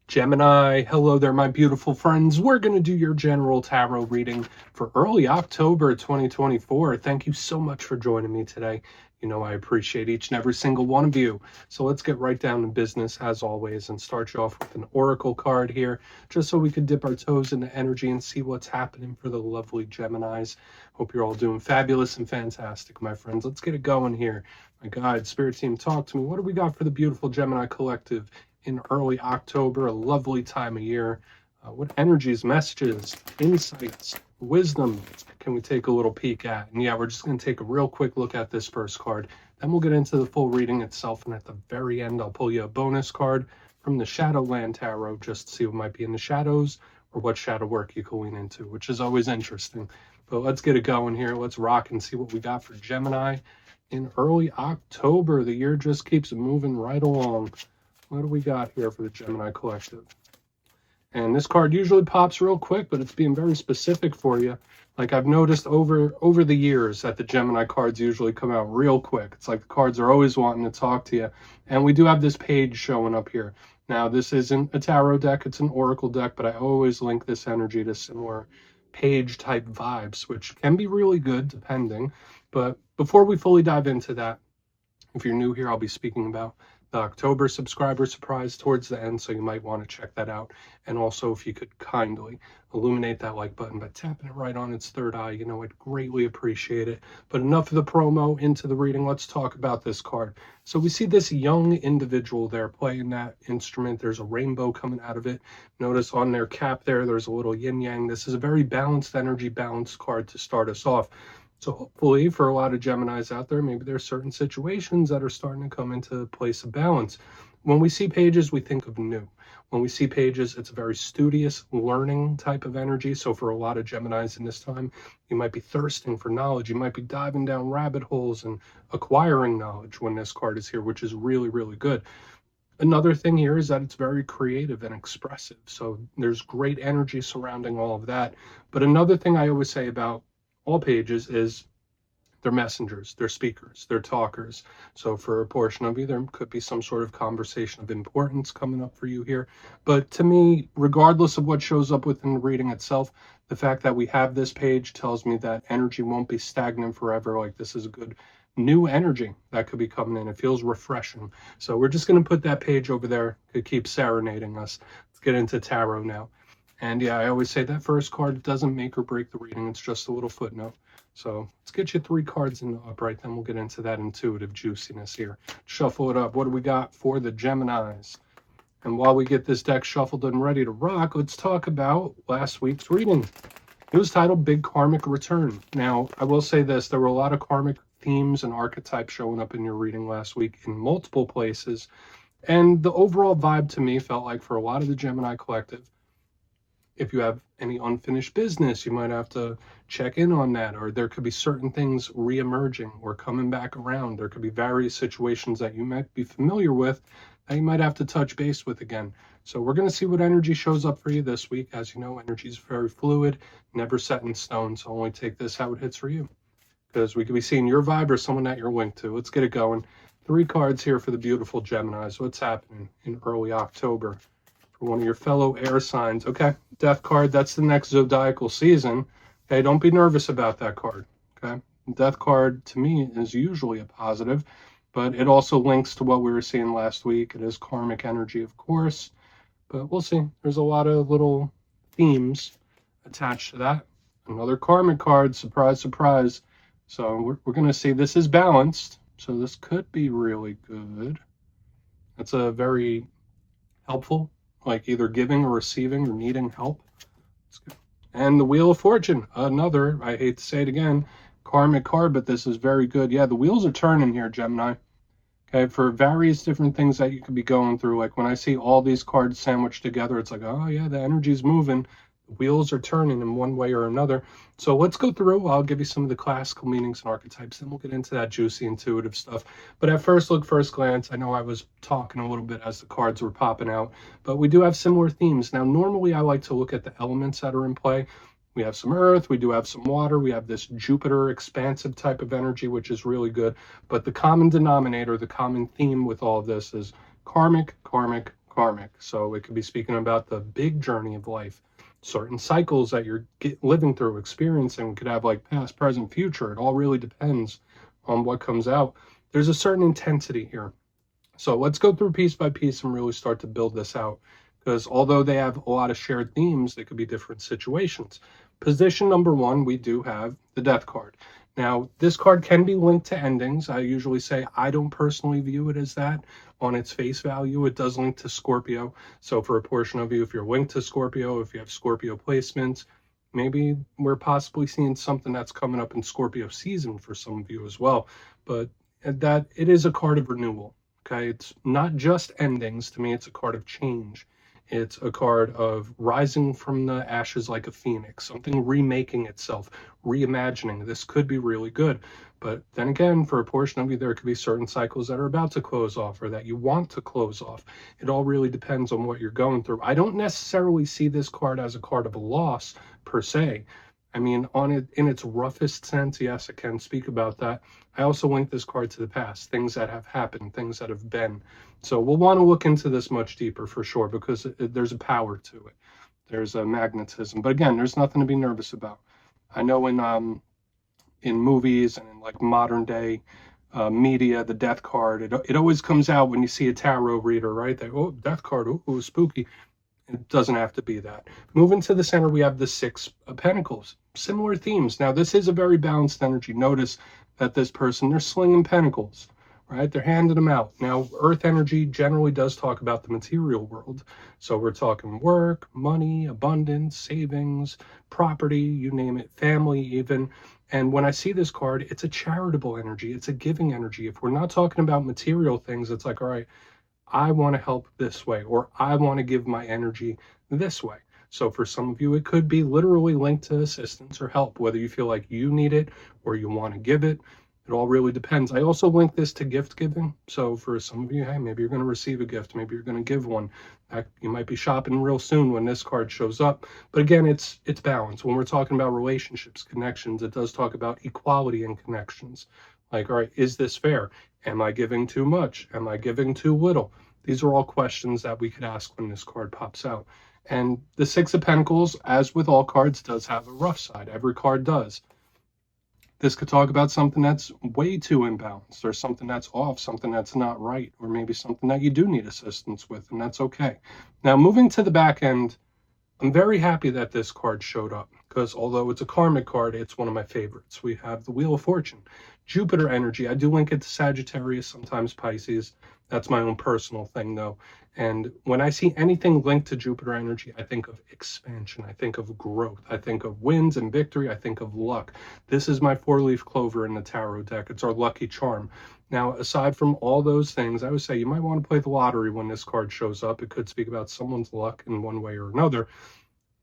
Gemini, hello there, my beautiful friends. We're going to do your general tarot reading for early October 2024. Thank you so much for joining me today. You know, I appreciate each and every single one of you. So let's get right down to business as always and start you off with an oracle card here, just so we can dip our toes into energy and see what's happening for the lovely Geminis. Hope you're all doing fabulous and fantastic, my friends. Let's get it going here. My guide, spirit team, talk to me. What do we got for the beautiful Gemini collective in early October, a lovely time of year? What energies, messages, insights, wisdom can we take a little peek at? And yeah, we're just going to take a real quick look at this first card. Then we'll get into the full reading itself. And at the very end, I'll pull you a bonus card from the Shadowland Tarot just to see what might be in the shadows or what shadow work you can lean into, which is always interesting. But let's get it going here. Let's rock and see what we got for Gemini in early October. The year just keeps moving right along. What do we got here for the Gemini collective? And this card usually pops real quick, but it's being very specific for you. Like I've noticed over the years that the Gemini cards usually come out real quick. It's like the cards are always wanting to talk to you. And we do have this page showing up here. Now, this isn't a tarot deck, it's an oracle deck, but I always link this energy to similar page type vibes, which can be really good depending. But before we fully dive into that, if you're new here, I'll be speaking about the October subscriber surprise towards the end, so you might want to check that out. And also, if you could kindly illuminate that like button by tapping it right on its third eye, you know, I'd greatly appreciate it. But enough of the promo, into the reading. Let's talk about this card. So we see this young individual there playing that instrument. There's a rainbow coming out of it. Notice on their cap there's a little yin yang. This is a very balanced energy, balanced card to start us off. So hopefully for a lot of Geminis out there, maybe there's certain situations that are starting to come into a place of balance. When we see pages, we think of new. When we see pages, it's a very studious, learning type of energy. So for a lot of Geminis in this time, you might be thirsting for knowledge. You might be diving down rabbit holes and acquiring knowledge when this card is here, which is really, really good. Another thing here is that it's very creative and expressive. So there's great energy surrounding all of that. But another thing I always say about all pages is they're messengers, they're speakers, they're talkers. So for a portion of you, there could be some sort of conversation of importance coming up for you here. But to me, regardless of what shows up within the reading itself, the fact that we have this page tells me that energy won't be stagnant forever. Like, this is a good new energy that could be coming in. It feels refreshing. So we're just going to put that page over there to keep serenading us. Let's get into tarot now. And yeah, I always say that first card doesn't make or break the reading. It's just a little footnote. So let's get you 3 cards in the upright. Then we'll get into that intuitive juiciness here. Shuffle it up. What do we got for the Geminis? And while we get this deck shuffled and ready to rock, let's talk about last week's reading. It was titled Big Karmic Return. Now, I will say this. There were a lot of karmic themes and archetypes showing up in your reading last week in multiple places. And the overall vibe to me felt like for a lot of the Gemini collective, if you have any unfinished business, you might have to check in on that, or there could be certain things re-emerging or coming back around. There could be various situations that you might be familiar with that you might have to touch base with again. So we're going to see what energy shows up for you this week. As you know, energy is very fluid, never set in stone, so only take this how it hits for you, because we could be seeing your vibe or someone that you're linked to. Let's get it going. 3 cards here for the beautiful Geminis. What's happening in early October? One of your fellow air signs. Okay, death card, that's the next zodiacal season. Okay, don't be nervous about that card. Okay, death card to me is usually a positive, but it also links to what we were seeing last week. It is karmic energy, of course, but we'll see. There's a lot of little themes attached to that. Another karmic card, surprise, surprise. So we're going to see this is balanced, so this could be really good. That's a very helpful, like either giving or receiving or needing help. And the Wheel of Fortune, another, I hate to say it again, karmic card, but this is very good. Yeah, the wheels are turning here, Gemini. Okay, for various different things that you could be going through. Like when I see all these cards sandwiched together, it's like, oh yeah, the energy's moving. The wheels are turning in one way or another. So let's go through. I'll give you some of the classical meanings and archetypes, then we'll get into that juicy intuitive stuff. But at first look, first glance, I know I was talking a little bit as the cards were popping out, but we do have similar themes. Now, normally I like to look at the elements that are in play. We have some earth, we do have some water, we have this Jupiter expansive type of energy, which is really good. But the common denominator, the common theme with all of this is karmic, karmic, karmic. So it could be speaking about the big journey of life, certain cycles that you're living through, experiencing. Could have like past, present, future. It all really depends on what comes out. There's a certain intensity here. So let's go through piece by piece and really start to build this out. Because although they have a lot of shared themes, they could be different situations. Position number one, we do have the Death card. Now, this card can be linked to endings. I usually say I don't personally view it as that. On its face value, it does link to Scorpio. So for a portion of you, if you're linked to Scorpio, if you have Scorpio placements, maybe we're possibly seeing something that's coming up in Scorpio season for some of you as well. But that it is a card of renewal. Okay, it's not just endings. To me, it's a card of change. It's a card of rising from the ashes like a phoenix, something remaking itself, reimagining. This could be really good. But then again, for a portion of you, there could be certain cycles that are about to close off or that you want to close off. It all really depends on what you're going through. I don't necessarily see this card as a card of a loss per se. I mean, on it in its roughest sense, yes, I can speak about that. I also link this card to the past, things that have happened, things that have been. So we'll want to look into this much deeper for sure, because there's a power to it. There's a magnetism. But again, there's nothing to be nervous about. I know in movies and in like modern day media, the death card, it always comes out when you see a tarot reader, right? They, oh, death card, ooh, spooky. It doesn't have to be that. Moving to the center, we have the Six of Pentacles. Similar themes. Now, this is a very balanced energy. Notice that this person, they're slinging pentacles, right? They're handing them out. Now, earth energy generally does talk about the material world. So we're talking work, money, abundance, savings, property, you name it, family even. And when I see this card, it's a charitable energy. It's a giving energy. If we're not talking about material things, it's like, all right, I want to help this way, or I want to give my energy this way. So for some of you, it could be literally linked to assistance or help, whether you feel like you need it or you want to give it. It all really depends. I also link this to gift giving. So for some of you, hey, maybe you're going to receive a gift. Maybe you're going to give one. You might be shopping real soon when this card shows up. But again, it's balance. When we're talking about relationships, connections, it does talk about equality in connections. Like, all right, is this fair? Am I giving too much? Am I giving too little? These are all questions that we could ask when this card pops out. And the Six of Pentacles, as with all cards, does have a rough side. Every card does. This could talk about something that's way too imbalanced, or something that's off, something that's not right, or maybe something that you do need assistance with, and that's okay. Now, moving to the back end, I'm very happy that this card showed up, because although it's a karmic card, it's one of my favorites. We have the Wheel of Fortune, Jupiter energy. I do link it to Sagittarius, sometimes Pisces. That's my own personal thing, though. And when I see anything linked to Jupiter energy, I think of expansion. I think of growth. I think of wins and victory. I think of luck. This is my four-leaf clover in the tarot deck. It's our lucky charm. Now, aside from all those things, I would say you might want to play the lottery when this card shows up. It could speak about someone's luck in one way or another.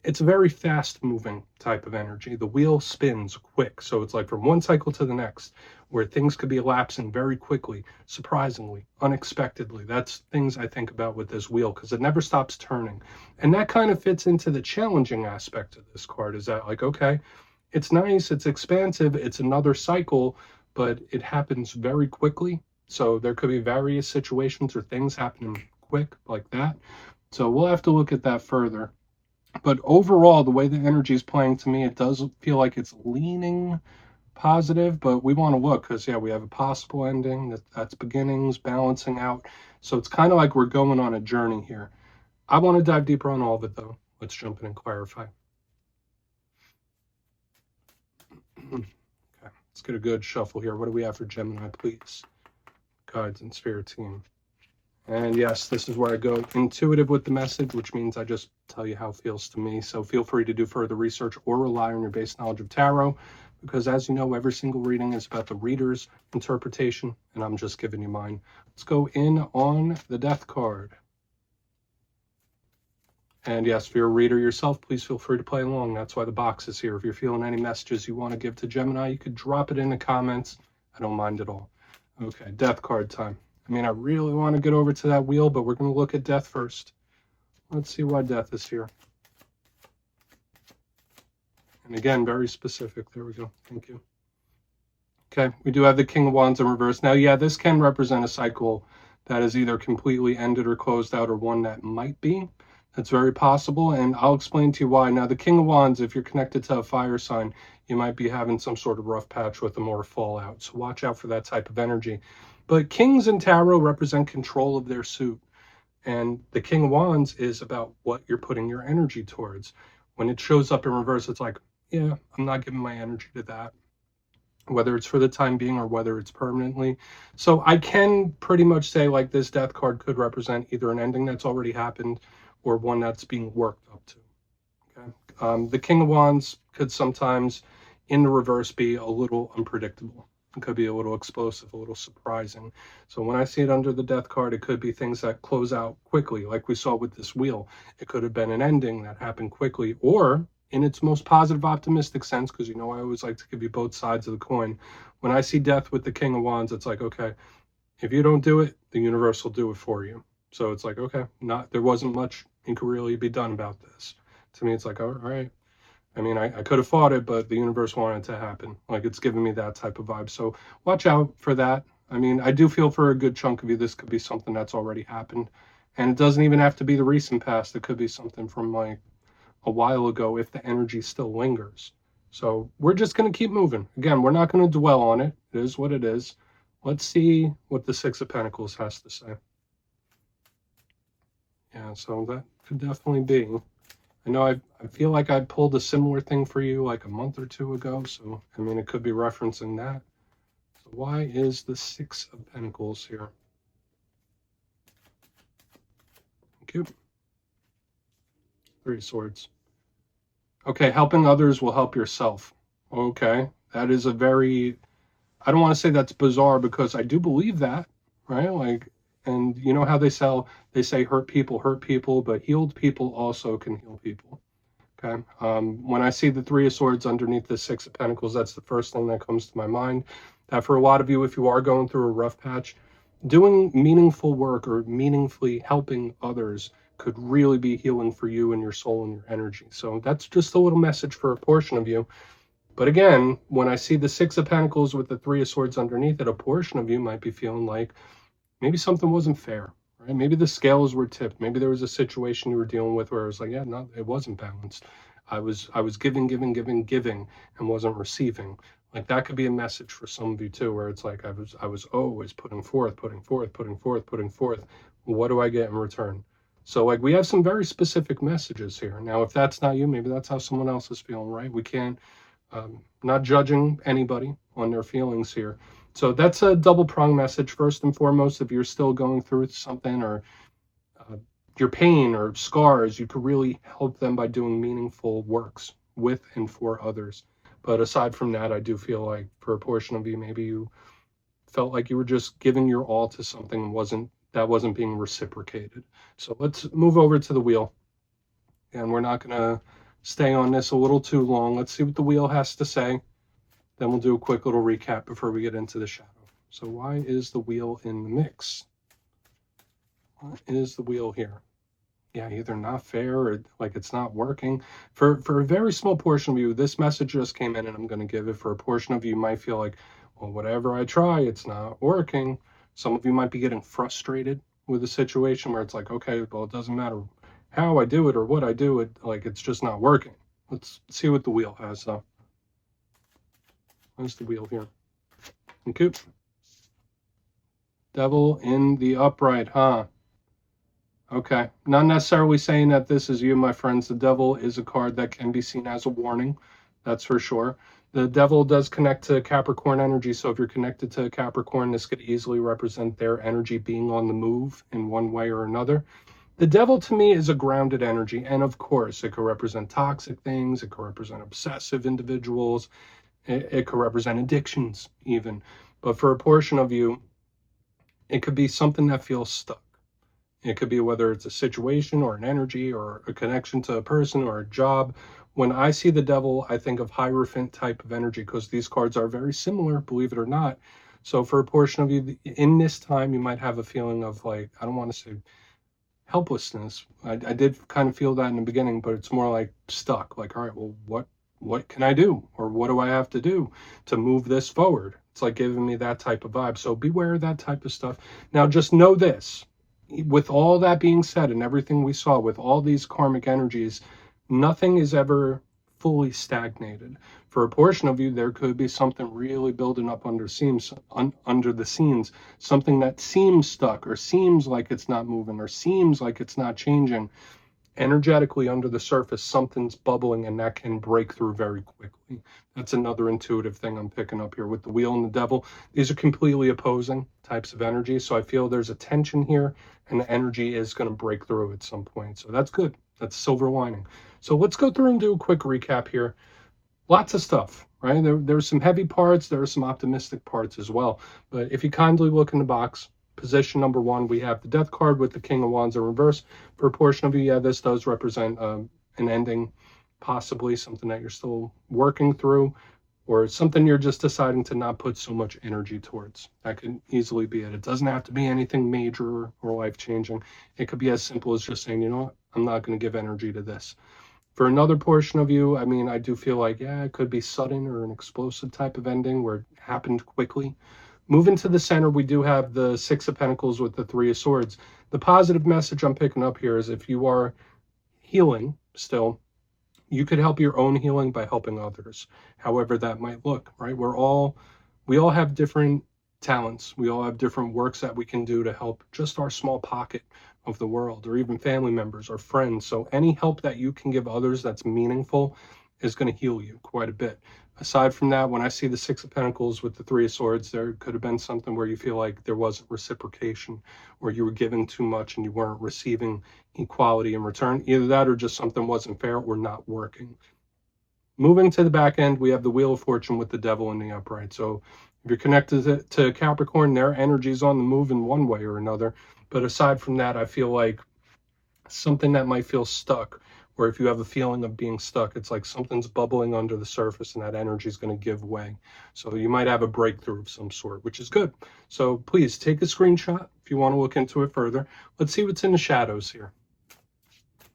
It's a very fast-moving type of energy. The wheel spins quick, so it's like from one cycle to the next, where things could be elapsing very quickly, surprisingly, unexpectedly. That's things I think about with this wheel, because it never stops turning. And that kind of fits into the challenging aspect of this card, is that like, okay, it's nice, it's expansive, it's another cycle, but it happens very quickly. So there could be various situations or things happening quick like that. So we'll have to look at that further. But overall, the way the energy is playing to me, it does feel like it's leaning positive, but we want to look because, yeah, we have a possible ending that's beginnings, balancing out. So it's kind of like we're going on a journey here. I want to dive deeper on all of it, though. Let's jump in and clarify. Okay, let's get a good shuffle here. What do we have for Gemini, please? Guides and Spirit Team. And yes, this is where I go intuitive with the message, which means I just tell you how it feels to me. So feel free to do further research or rely on your base knowledge of tarot, because as you know, every single reading is about the reader's interpretation, and I'm just giving you mine. Let's go in on the Death card. And yes, if you're a reader yourself, please feel free to play along. That's why the box is here. If you're feeling any messages you want to give to Gemini, you could drop it in the comments. I don't mind at all. Okay, Death card time. I mean, I really want to get over to that wheel, but we're going to look at death first. Let's see why death is here. And again, very specific. There we go. Thank you. Okay, we do have the King of Wands in reverse. Now, yeah, this can represent a cycle that is either completely ended or closed out, or one that might be. That's very possible, and I'll explain to you why. Now, the King of Wands, if you're connected to a fire sign, you might be having some sort of rough patch with them or fallout. So watch out for that type of energy. But kings in tarot represent control of their suit. And the King of Wands is about what you're putting your energy towards. When it shows up in reverse, it's like, yeah, I'm not giving my energy to that, whether it's for the time being or whether it's permanently. So I can pretty much say, like, this death card could represent either an ending that's already happened or one that's being worked up to. Okay. The King of Wands could sometimes, in the reverse, be a little unpredictable. It could be a little explosive, a little surprising. So when I see it under the death card, it could be things that close out quickly, like we saw with this wheel. It could have been an ending that happened quickly, or in its most positive, optimistic sense, because I always like to give you both sides of the coin. When I see death with the King of Wands, it's like, okay, if you don't do it, the universe will do it for you. So it's like, okay, there wasn't much you could really be done about this. To me, it's like, all right. I mean, I could have fought it, but the universe wanted it to happen. Like, it's giving me that type of vibe. So watch out for that. I mean, I do feel for a good chunk of you, this could be something that's already happened. And it doesn't even have to be the recent past. It could be something from like a while ago if the energy still lingers. So we're just going to keep moving. Again, we're not going to dwell on it. It is what it is. Let's see what the Six of Pentacles has to say. Yeah, so that could definitely be. I know I feel like I pulled a similar thing for you like a month or two ago, so I mean, it could be referencing that. So why is the Six of Pentacles here? Thank you. Three of Swords. Okay, helping others will help yourself. Okay, that is a very, I don't want to say that's bizarre, because I do believe that, right? Like, and you know how they say hurt people, but healed people also can heal people. Okay. When I see the Three of Swords underneath the Six of Pentacles, that's the first thing that comes to my mind. That for a lot of you, if you are going through a rough patch, doing meaningful work or meaningfully helping others could really be healing for you and your soul and your energy. So that's just a little message for a portion of you. But again, when I see the Six of Pentacles with the Three of Swords underneath it, a portion of you might be feeling like maybe something wasn't fair, right? Maybe the scales were tipped. Maybe there was a situation you were dealing with where it was like, yeah, no, it wasn't balanced. I was giving, and wasn't receiving. Like, that could be a message for some of you too, where it's like I was always putting forth. What do I get in return? So like, we have some very specific messages here. Now, if that's not you, maybe that's how someone else is feeling, right? We can't, not judging anybody on their feelings here. So that's a double-pronged message. First and foremost, if you're still going through something, or your pain or scars, you could really help them by doing meaningful works with and for others. But aside from that, I do feel like for a portion of you, maybe you felt like you were just giving your all to something that wasn't being reciprocated. So let's move over to the wheel. And we're not going to stay on this a little too long. Let's see what the wheel has to say. Then we'll do a quick little recap before we get into the shadow. So why is the wheel in the mix? What is the wheel here? Yeah, either not fair or like it's not working. For a very small portion of you, this message just came in and I'm going to give it. For a portion of you, you might feel like, well, whatever I try, it's not working. Some of you might be getting frustrated with a situation where it's like, okay, well, it doesn't matter how I do it or what I do, it's just not working. Let's see what the wheel has, though. Where's the wheel here? Okay. Devil in the upright, huh? Okay. Not necessarily saying that this is you, my friends. The Devil is a card that can be seen as a warning. That's for sure. The Devil does connect to Capricorn energy. So if you're connected to Capricorn, this could easily represent their energy being on the move in one way or another. The Devil to me is a grounded energy. And of course, it could represent toxic things. It could represent obsessive individuals. It could represent addictions even. But for a portion of you, it could be something that feels stuck. It could be whether it's a situation or an energy or a connection to a person or a job. When I see the Devil, I think of Hierophant type of energy, because these cards are very similar, believe it or not. So for a portion of you in this time, you might have a feeling of, like, I don't want to say helplessness. I did kind of feel that in the beginning, but it's more like stuck. Like, all right, well, what can I do? Or what do I have to do to move this forward? It's like giving me that type of vibe. So beware of that type of stuff. Now, just know this. With all that being said and everything we saw with all these karmic energies, nothing is ever fully stagnated. For a portion of you, there could be something really building up under the scenes, something that seems stuck or seems like it's not moving or seems like it's not changing. Energetically under the surface, something's bubbling, and that can break through very quickly. That's another intuitive thing I'm picking up here with the wheel and the devil. These are completely opposing types of energy, so I feel there's a tension here, and the energy is going to break through at some point. So that's good. That's silver lining. So let's go through and do a quick recap here. Lots of stuff, right? There's some heavy parts. There are some optimistic parts as well. But if you kindly look in the box, position number 1, we have the Death card with the King of Wands in reverse. For a portion of you, yeah, this does represent an ending, possibly something that you're still working through, or something you're just deciding to not put so much energy towards. That could easily be it. It doesn't have to be anything major or life-changing. It could be as simple as just saying, you know what, I'm not going to give energy to this. For another portion of you, I mean, I do feel like, yeah, it could be sudden or an explosive type of ending where it happened quickly. Moving to the center, we do have the Six of Pentacles with the Three of Swords. The positive message I'm picking up here is if you are healing still, you could help your own healing by helping others, however that might look, right? We all have different talents. We all have different works that we can do to help just our small pocket of the world, or even family members or friends. So any help that you can give others that's meaningful is going to heal you quite a bit. Aside from that, when I see the Six of Pentacles with the Three of Swords, there could have been something where you feel like there wasn't reciprocation, or you were given too much and you weren't receiving equality in return. Either that or just something wasn't fair or not working. Moving to the back end, we have the Wheel of Fortune with the Devil in the upright. So if you're connected to Capricorn, their energy is on the move in one way or another. But aside from that, I feel like something that might feel stuck, or if you have a feeling of being stuck, it's like something's bubbling under the surface and that energy is going to give way. So you might have a breakthrough of some sort, which is good. So please take a screenshot if you want to look into it further. Let's see what's in the shadows here.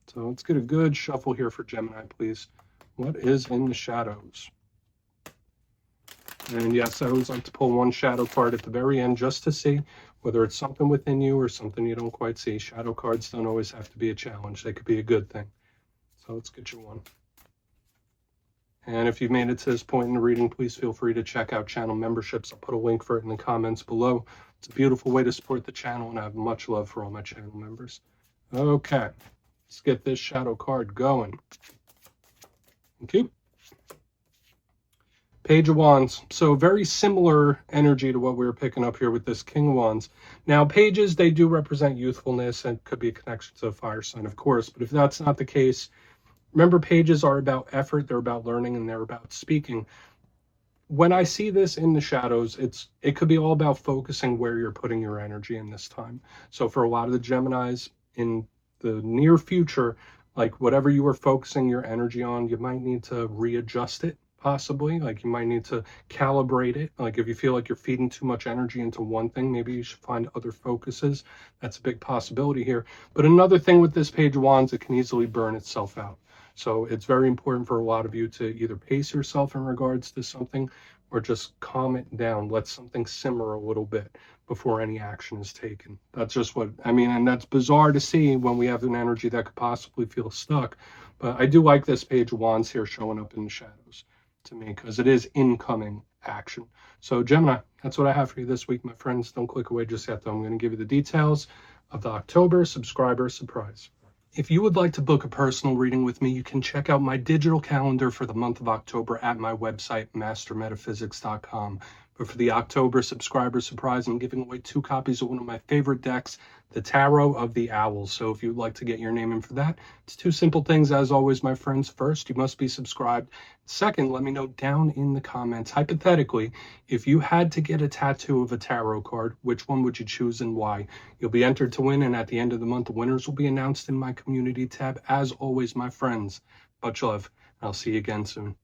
So let's get a good shuffle here for Gemini, please. What is in the shadows? And yes, I always like to pull one shadow card at the very end just to see whether it's something within you or something you don't quite see. Shadow cards don't always have to be a challenge. They could be a good thing. So let's get you one. And if you've made it to this point in the reading, please feel free to check out channel memberships. I'll put a link for it in the comments below. It's a beautiful way to support the channel, and I have much love for all my channel members. Okay, let's get this shadow card going. Thank you. Page of Wands. So very similar energy to what we were picking up here with this King of Wands. Now, pages, they do represent youthfulness and could be a connection to a fire sign, of course. But if that's not the case, remember, pages are about effort, they're about learning, and they're about speaking. When I see this in the shadows, it could be all about focusing where you're putting your energy in this time. So for a lot of the Geminis in the near future, like whatever you are focusing your energy on, you might need to readjust it. Possibly, like you might need to calibrate it. Like if you feel like you're feeding too much energy into one thing, maybe you should find other focuses. That's a big possibility here. But another thing with this Page of Wands, it can easily burn itself out. So it's very important for a lot of you to either pace yourself in regards to something or just calm it down. Let something simmer a little bit before any action is taken. That's just what I mean. And that's bizarre to see when we have an energy that could possibly feel stuck. But I do like this Page of Wands here showing up in the shadows to me, because it is incoming action. So Gemini, that's what I have for you this week, my friends. Don't click away just yet, though. I'm going to give you the details of the October subscriber surprise. If you would like to book a personal reading with me, you can check out my digital calendar for the month of October at my website, mastermetaphysics.com. But for the October subscriber surprise, I'm giving away 2 copies of one of my favorite decks, the Tarot of the Owls. So if you'd like to get your name in for that, it's 2 simple things, as always, my friends. First, you must be subscribed. Second, let me know down in the comments, hypothetically, if you had to get a tattoo of a tarot card, which one would you choose and why? You'll be entered to win, and at the end of the month, the winners will be announced in my community tab. As always, my friends, much love. I'll see you again soon.